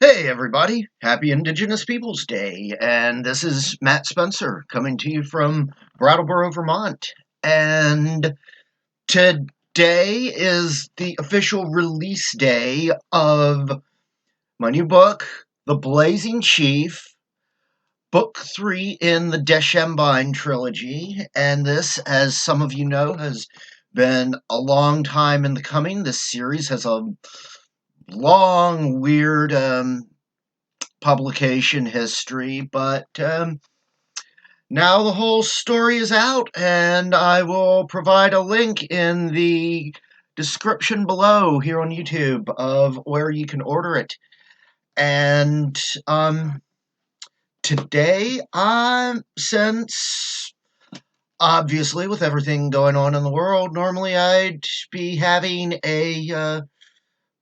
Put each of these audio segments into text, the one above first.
Hey everybody, happy Indigenous Peoples Day, and this is Matt Spencer coming to you from Brattleboro, Vermont. And today is the official release day of my new book, The Blazing Chief, Book 3 in the Deschembine Trilogy. And this, as some of you know, has been a long time in the coming. This series has a long, weird publication history, but now the whole story is out, and I will provide a link in the description below here on YouTube of where you can order it. And today, since obviously with everything going on in the world, normally I'd be having a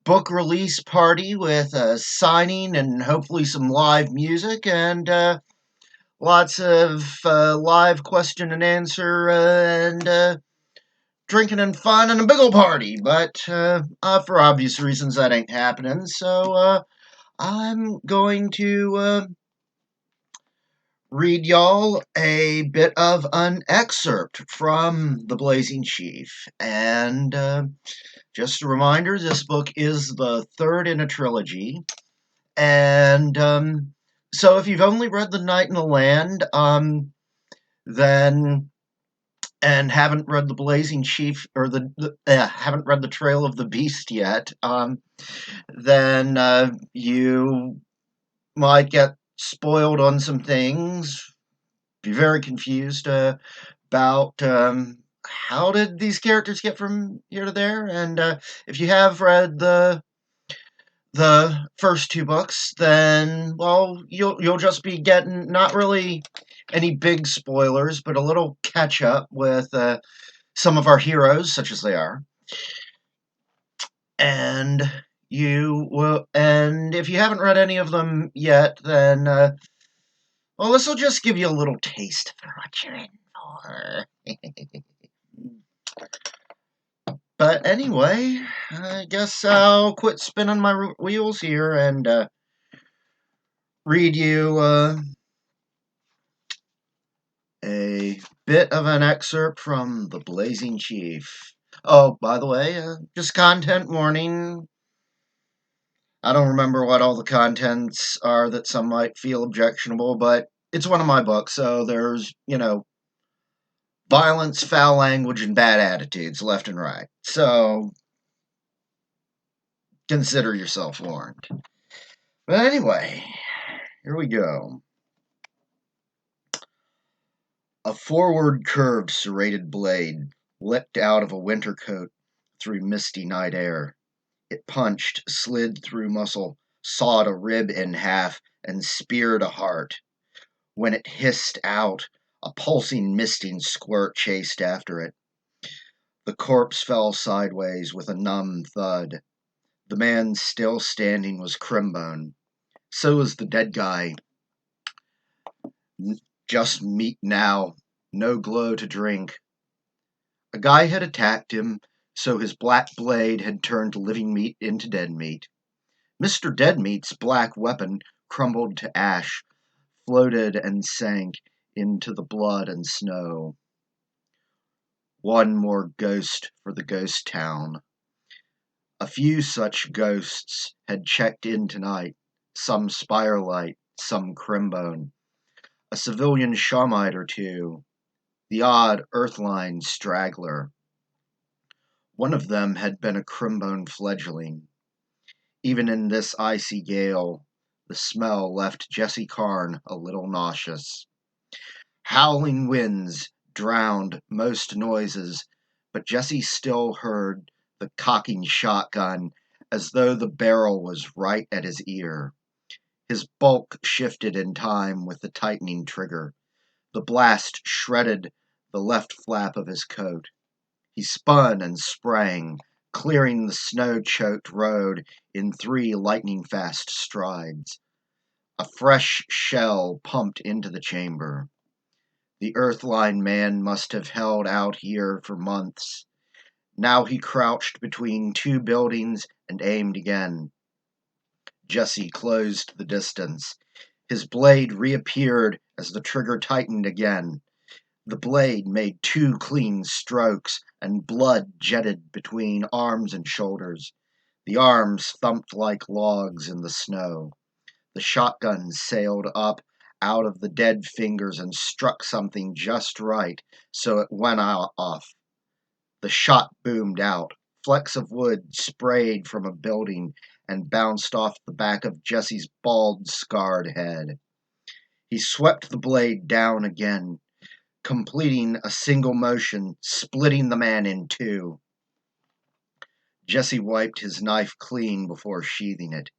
book release party with a signing and hopefully some live music and lots of live question and answer and drinking and fun and a big old party. But for obvious reasons, that ain't happening. So I'm going to read y'all a bit of an excerpt from The Blazing Chief. And just a reminder, this book is the third in a trilogy. And so if you've only read The Night in the Land, then and haven't read The Blazing Chief or haven't read The Trail of the Beast yet, then you might get spoiled on some things, be very confused about how did these characters get from here to there. And if you have read the first two books, then well, you'll just be getting not really any big spoilers, but a little catch up with some of our heroes, such as they are. And and if you haven't read any of them yet, then well, this will just give you a little taste for what you're in for. But anyway, I guess I'll quit spinning my wheels here and read you a bit of an excerpt from The Blazing Chief. Oh, by the way, just content warning. I don't remember what all the contents are that some might feel objectionable, but it's one of my books, so there's, violence, foul language, and bad attitudes left and right. So consider yourself warned. But anyway, here we go. A forward curved serrated blade licked out of a winter coat through misty night air. It punched, slid through muscle, sawed a rib in half, and speared a heart. When it hissed out, a pulsing, misting squirt chased after it. The corpse fell sideways with a numb thud. The man still standing was Crimbone. So was the dead guy. Just meat now, no glow to drink. A guy had attacked him, so his black blade had turned living meat into dead meat. Mr. Deadmeat's black weapon crumbled to ash, floated and sank into the blood and snow. One more ghost for the ghost town. A few such ghosts had checked in tonight, some Spirelight, some Crimbone, a civilian Shamite or two, the odd Earthline straggler. One of them had been a Crimbone fledgling. Even in this icy gale, the smell left Jesse Carn a little nauseous. Howling winds drowned most noises, but Jesse still heard the cocking shotgun as though the barrel was right at his ear. His bulk shifted in time with the tightening trigger. The blast shredded the left flap of his coat. He spun and sprang, clearing the snow-choked road in 3 lightning-fast strides. A fresh shell pumped into the chamber. The Earthline man must have held out here for months. Now he crouched between 2 buildings and aimed again. Jesse closed the distance. His blade reappeared as the trigger tightened again. The blade made 2 clean strokes, and blood jetted between arms and shoulders. The arms thumped like logs in the snow. The shotgun sailed up out of the dead fingers and struck something just right, so it went off. The shot boomed out. Flecks of wood sprayed from a building and bounced off the back of Jesse's bald, scarred head. He swept the blade down again, completing a single motion, splitting the man in 2. Jesse wiped his knife clean before sheathing it.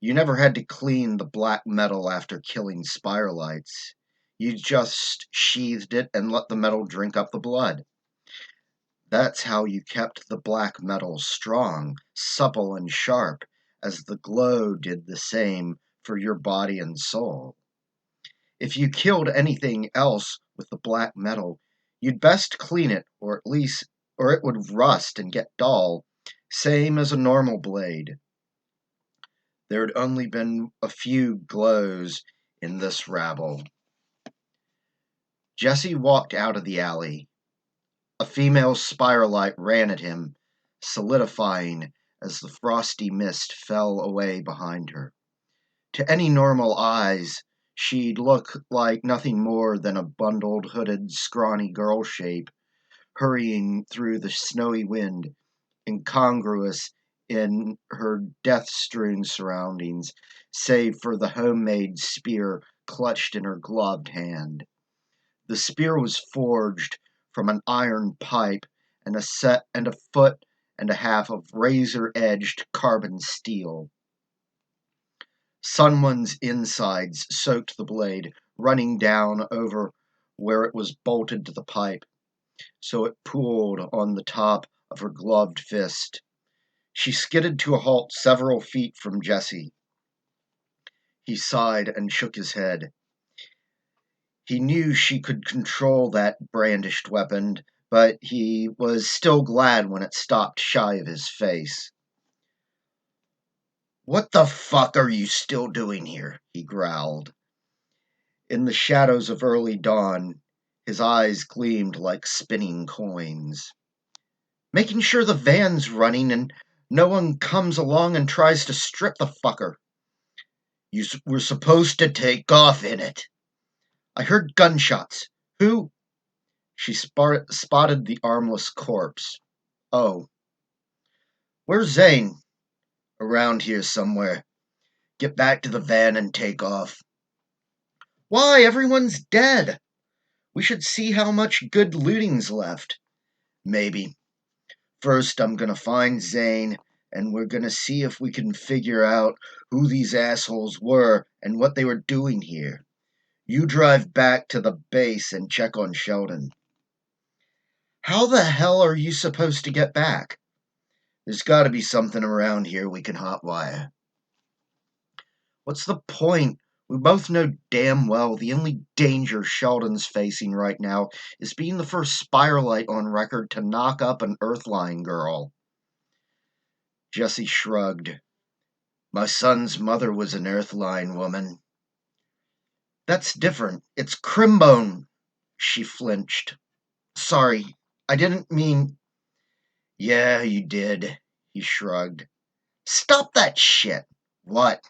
You never had to clean the black metal after killing spiralites. You just sheathed it and let the metal drink up the blood. That's how you kept the black metal strong, supple, and sharp, as the glow did the same for your body and soul. If you killed anything else with the black metal, you'd best clean it, or it would rust and get dull, same as a normal blade. There'd only been a few glows in this rabble. Jesse walked out of the alley. A female spiralite ran at him, solidifying as the frosty mist fell away behind her. To any normal eyes, she'd look like nothing more than a bundled, hooded, scrawny girl shape hurrying through the snowy wind, incongruous in her death-strewn surroundings, save for the homemade spear clutched in her gloved hand. The spear was forged from an iron pipe and a foot and a half of razor-edged carbon steel. Someone's insides soaked the blade, running down over where it was bolted to the pipe, so it pooled on the top of her gloved fist. She skidded to a halt several feet from Jesse. He sighed and shook his head. He knew she could control that brandished weapon, but he was still glad when it stopped shy of his face. "What the fuck are you still doing here?" he growled. In the shadows of early dawn, his eyes gleamed like spinning coins. "Making sure the van's running and no one comes along and tries to strip the fucker." "You were supposed to take off in it." "I heard gunshots. Who?" She spotted the armless corpse. "Oh. Where's Zane?" "Around here somewhere. Get back to the van and take off." "Why? Everyone's dead. We should see how much good looting's left." "Maybe. First, I'm gonna find Zane, and we're gonna see if we can figure out who these assholes were and what they were doing here. You drive back to the base and check on Sheldon." "How the hell are you supposed to get back?" "There's gotta be something around here we can hotwire." "What's the point? We both know damn well the only danger Sheldon's facing right now is being the first spiralite on record to knock up an Earthline girl." Jesse shrugged. "My son's mother was an Earthline woman." "That's different. It's Crimbone." She flinched. "Sorry, I didn't mean—" "Yeah, you did," he shrugged. "Stop that shit." "What?"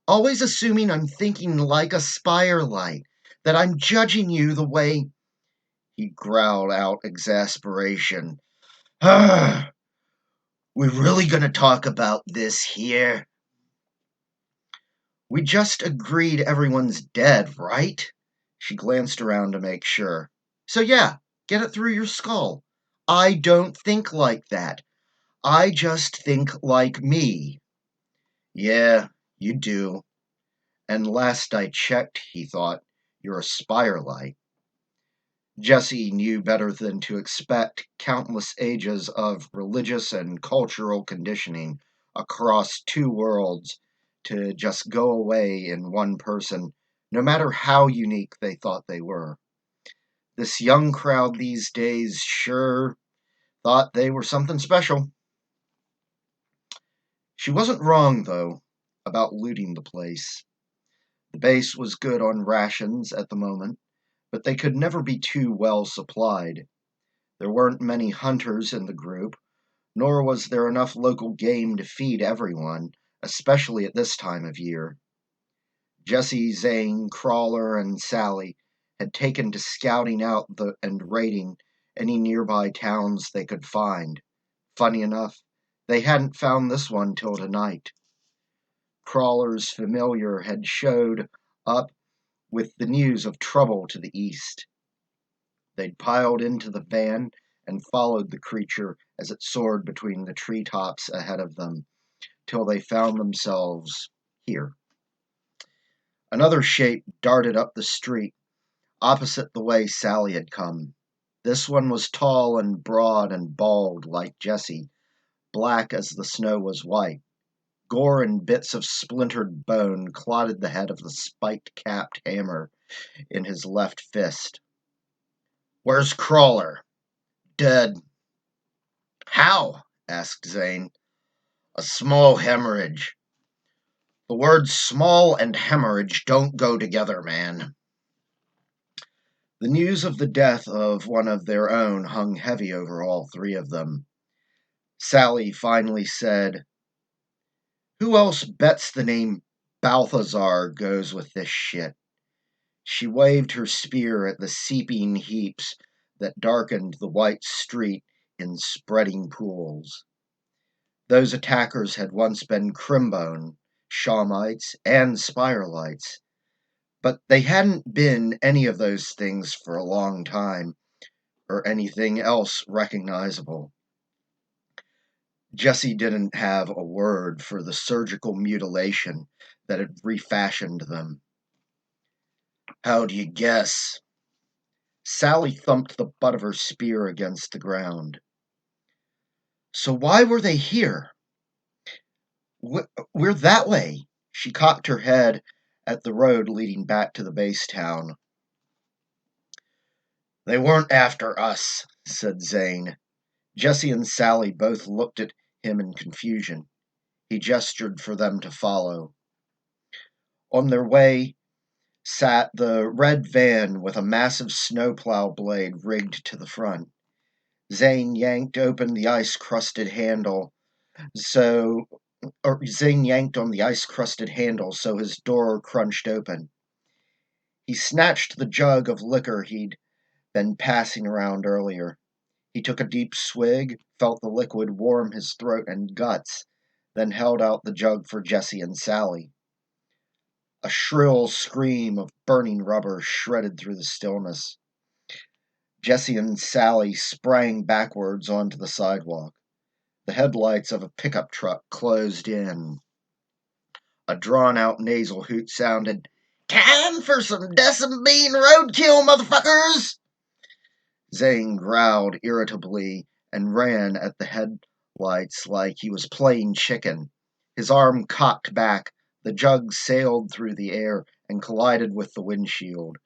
"Always assuming I'm thinking like a spirelite, that I'm judging you the way—" He growled out exasperation. "We really gonna talk about this here?" "We just agreed everyone's dead, right?" She glanced around to make sure. "So yeah, get it through your skull. I don't think like that. I just think like me." "Yeah, you do. And last I checked," he thought, "you're a spirelite." Jesse knew better than to expect countless ages of religious and cultural conditioning across 2 worlds to just go away in one person, no matter how unique they thought they were. This young crowd these days sure thought they were something special. She wasn't wrong, though. about looting the place. The base was good on rations at the moment, but they could never be too well supplied. There weren't many hunters in the group, nor was there enough local game to feed everyone, especially at this time of year. Jesse, Zane, Crawler, and Sally had taken to scouting out and raiding any nearby towns they could find. Funny enough, they hadn't found this one till tonight. Crawler's familiar had showed up with the news of trouble to the east. They'd piled into the van and followed the creature as it soared between the treetops ahead of them, till they found themselves here. Another shape darted up the street, opposite the way Sally had come. This one was tall and broad and bald like Jesse, black as the snow was white. Gore and bits of splintered bone clotted the head of the spiked-capped hammer in his left fist. "Where's Crawler?" "Dead." "How?" asked Zane. "A small hemorrhage." "The words small and hemorrhage don't go together, man." The news of the death of one of their own hung heavy over all three of them. Sally finally said, "Who else bets the name Balthazar goes with this shit?" She waved her spear at the seeping heaps that darkened the white street in spreading pools. Those attackers had once been Crimbone, Shawmites, and Spiralites, but they hadn't been any of those things for a long time, or anything else recognizable. Jesse didn't have a word for the surgical mutilation that had refashioned them. "How do you guess?" Sally thumped the butt of her spear against the ground. "So why were they here?" "We're that way." She cocked her head at the road leading back to the base town. "They weren't after us," said Zane. Jesse and Sally both looked at him in confusion. He gestured for them to follow. On their way sat the red van with a massive snowplow blade rigged to the front. Zane yanked open the ice-crusted handle Zane yanked on the ice-crusted handle so his door crunched open. He snatched the jug of liquor he'd been passing around earlier. He took a deep swig, felt the liquid warm his throat and guts, then held out the jug for Jesse and Sally. A shrill scream of burning rubber shredded through the stillness. Jesse and Sally sprang backwards onto the sidewalk. The headlights of a pickup truck closed in. A drawn-out nasal hoot sounded, "Time for some Deschembine roadkill, motherfuckers!" Zane growled irritably and ran at the headlights like he was playing chicken. His arm cocked back, the jug sailed through the air and collided with the windshield.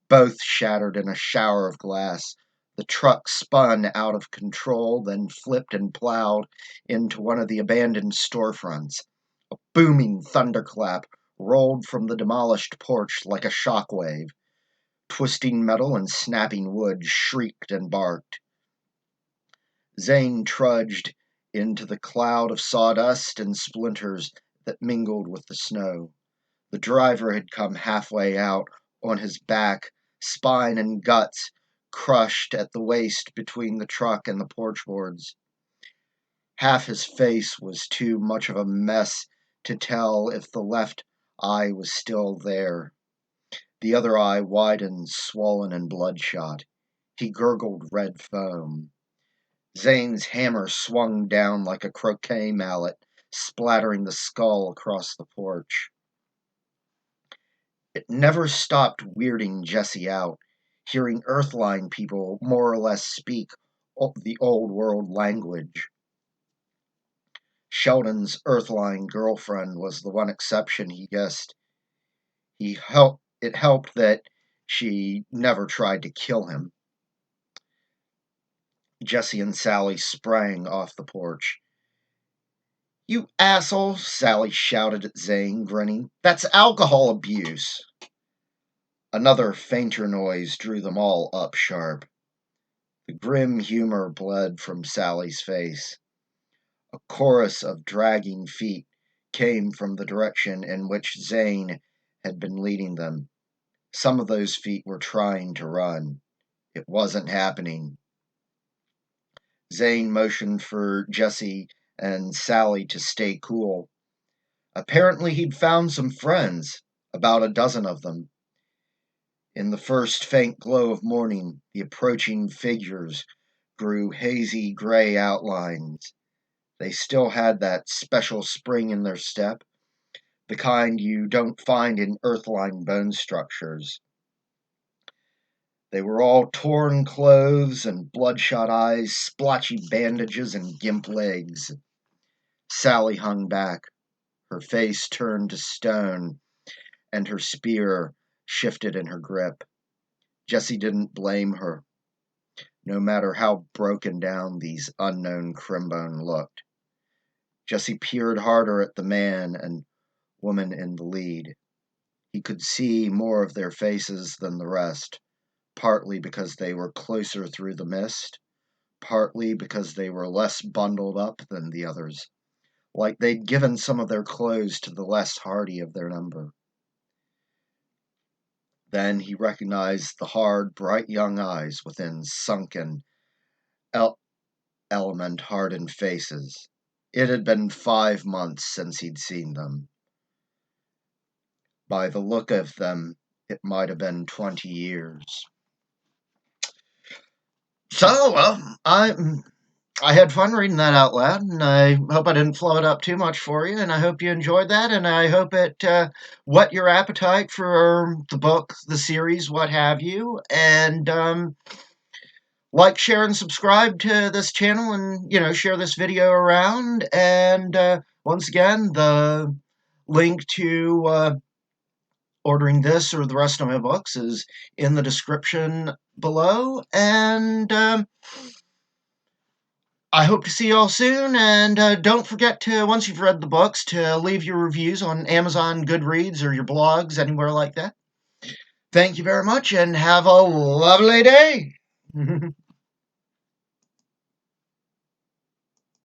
Both shattered in a shower of glass. The truck spun out of control, then flipped and plowed into one of the abandoned storefronts. A booming thunderclap rolled from the demolished porch like a shockwave. Twisting metal and snapping wood shrieked and barked. Zane trudged into the cloud of sawdust and splinters that mingled with the snow. The driver had come halfway out, on his back, spine and guts crushed at the waist between the truck and the porch boards. Half his face was too much of a mess to tell if the left eye was still there. The other eye widened, swollen and bloodshot. He gurgled red foam. Zane's hammer swung down like a croquet mallet, splattering the skull across the porch. It never stopped weirding Jesse out, hearing Earthline people more or less speak the old world language. Sheldon's Earthline girlfriend was the one exception, he guessed. It helped that she never tried to kill him. Jesse and Sally sprang off the porch. "You asshole," Sally shouted at Zane, grinning. "That's alcohol abuse." Another fainter noise drew them all up sharp. The grim humor bled from Sally's face. A chorus of dragging feet came from the direction in which Zane had been leading them. Some of those feet were trying to run. It wasn't happening. Zane motioned for Jesse and Sally to stay cool. Apparently, he'd found some friends, about a dozen of them. In the first faint glow of morning, the approaching figures grew hazy gray outlines. They still had that special spring in their step, the kind you don't find in earthline bone structures. They were all torn clothes and bloodshot eyes, splotchy bandages, and gimp legs. Sally hung back, her face turned to stone, and her spear shifted in her grip. Jesse didn't blame her, no matter how broken down these unknown Crimbone looked. Jesse peered harder at the man and woman in the lead. He could see more of their faces than the rest, partly because they were closer through the mist, partly because they were less bundled up than the others, like they'd given some of their clothes to the less hardy of their number. Then he recognized the hard, bright young eyes within sunken, element-hardened faces. It had been 5 months since he'd seen them. By the look of them, it might have been 20 years. So, I had fun reading that out loud, and I hope I didn't flow it up too much for you, and I hope you enjoyed that, and I hope it whet your appetite for the book, the series, what have you, and like, share, and subscribe to this channel, and, share this video around, and once again, the link to ordering this or the rest of my books is in the description below, and I hope to see you all soon, and don't forget to, once you've read the books, to leave your reviews on Amazon, Goodreads, or your blogs, anywhere like that. Thank you very much, and have a lovely day!